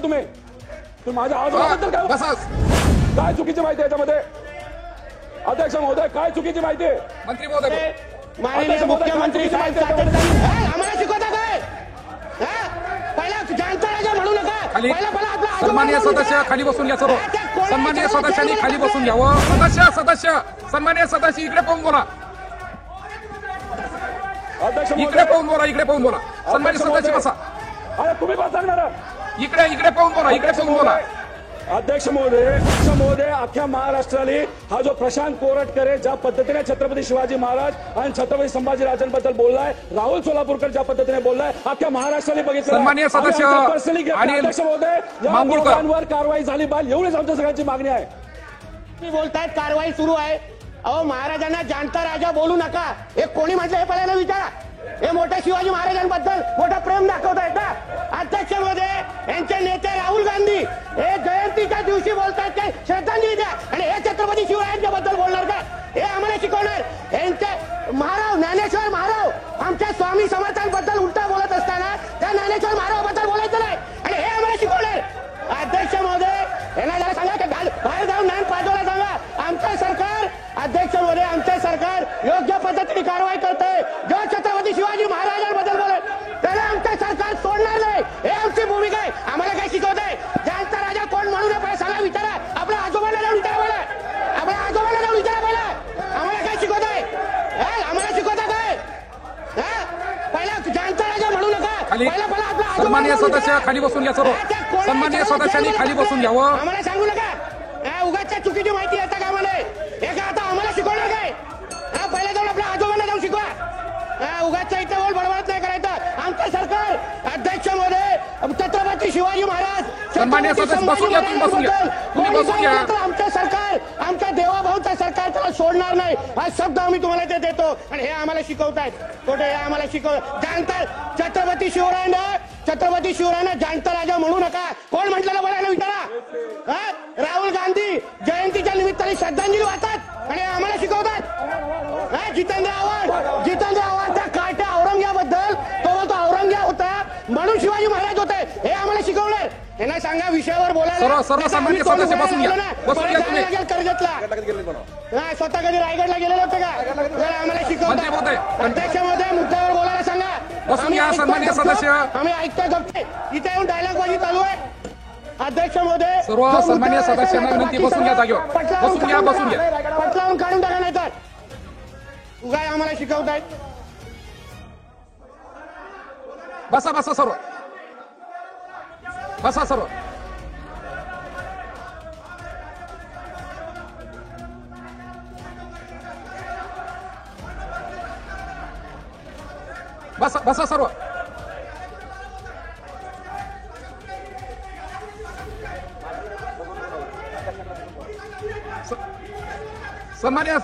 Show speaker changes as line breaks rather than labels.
तुम्ही माझ्या आजोबाबद्दल काय चुकीची माहिती आहे याच्यामध्ये? अध्यक्ष महोदय, काय चुकीची माहिती आहे?
मंत्री महोदय,
माननीय मुख्यमंत्री साहेब आम्हाला शिकवता काय? पहिला जाणता राजा म्हणू नका. पहिला
सन्माननीय सदस्य खाली बसून घ्या. सर्व सन्माननीय सदस्यांनी खाली बसून घ्यावं. सदस्य सन्माननीय सदस्य इकडे पाहून बोला. इकडे पाहून बोला. सन्माननीय सदस्य बसा.
तुम्ही पण सांगणार.
इकडे पाहून बोला.
अध्यक्ष महोदय, अख्ख्या महाराष्ट्राने हा जो प्रशांत कोरटकर ज्या पद्धतीने छत्रपती शिवाजी महाराज आणि छत्रपती संभाजीराजांबद्दल बोललाय, राहुल सोलापूरकर ज्या पद्धतीने बोललाय, अख्ख्या महाराष्ट्राने बघितलं.
सन्माननीय सदस्य आणि
अध्यक्ष महोदय, या लोकांवर कारवाई झाली पाहिजे, एवढीच आमच्या सगळ्यांची मागणी आहे.
तुम्ही बोलतायत कारवाई सुरू आहे. अहो, महाराजांना जाणता राजा बोलू नका. हे कोणी म्हटलं हे पहिल्यांदा विचारा. हे मोठ्या शिवाजी महाराजांबद्दल मोठा प्रेम दाखवतायत ना. अध्यक्ष महोदय, यांचे नेते राहुल गांधी हे जयंतीच्या दिवशी बोलतायत काय श्रद्धांजली द्या, आणि हे छत्रपती शिवरायांच्या बद्दल बोलणार का? हे आम्हाला शिकवणार? यांचे महाराव ज्ञानेश्वर महाराव आमच्या स्वामी समर्थांबद्दल उलटा बोलत असताना त्या ज्ञानेश्वर महारावाबद्दल बोलायचं नाही, आणि हे आम्हाला शिकवणार? अध्यक्ष महोदय, यांना जरा सांगा की बाहेर जाऊन ज्ञान पाठवायला सांगा. आमचं सरकार, अध्यक्ष महोदय, आमचं सरकार योग्य पद्धतीने कारवाई करते. जो छत्रपती शिवाजी महाराजांबद्दल बोलेल त्याला आमचं सरकार सोडणार नाही, हे आमची भूमिका आहे. आम्हाला काय शिकवतंय? जाणता राजा कोण म्हणू नये सांगा, विचारा. आपल्या आजोबाला जाऊन विचारा पहिला. आपल्या आजोबाला जाऊन विचारा पहिला. आम्हाला काय शिकवतंय? आम्हाला शिकवता काय? पहिला जाणता राजा म्हणू नका. पहिला आपला
सन्माननीय सदस्य खाली बसून घ्या. सर्व सन्माननीय सदस्यांनी खाली बसून घ्यावं.
आम्हाला सांगू नका. उगाचच्या चुकीची माहिती येतं का आम्हाला? हे का आता आम्हाला शिकवणार काय? पहिला जाऊन आपल्या आजोबांना जाऊन शिकवा. उगाचच्या इथे बोल बडबडत नाही करायचं. आमचं सरकार, अध्यक्ष महोदय, छत्रपती शिवाजी महाराज,
सन्माननीय सदस्य बसून घ्या. तुम्ही बसून घ्या.
आमचं सरकार, आमच्या देवाभाऊचं सरकार त्याला सोडणार नाही, हा शब्द आम्ही तुम्हाला ते देतो. आणि हे आम्हाला शिकवतायत कुठे? हे आम्हाला जाणतात छत्रपती शिवरायांना जाणता राजा म्हणू नका. कोण म्हटलं बोलायला विचारा. राहुल गांधी जयंतीच्या निमित्ताने श्रद्धांजली वाहतात आणि आम्हाला शिकवतात. जितेंद्र आव्हाड त्या काट्या औरंग्याबद्दल तो बोलतो औरंग्या होता म्हणून शिवाजी महाराज होते, हे आम्हाला शिकवणार. यांना सांगा विषयावर बोलायला.
सर्व सन्माननीय सदस्य बसून घ्या.
कर्जतला स्वतः कधी रायगडला गेलेले होते का? आम्हाला शिकवतात. अध्यक्ष महोदय, मुद्द्यावर बोलायला सांगा.
बसून घ्या. सन्माननीय सदस्य,
आम्ही ऐकतोय गप्पे. इथे येऊन डायलॉग बाजी चालू आहे. अध्यक्ष महोदय,
सर्व सन्माननीय सदस्यांना विनंती, बसून घ्या जागेवर. बसून घ्या.
पटलावून काढून टाका, नाही तर उगाय आम्हाला शिकवतायत.
बसा सर्व. बसा सर्व. बसा सर्व. सन्माननीय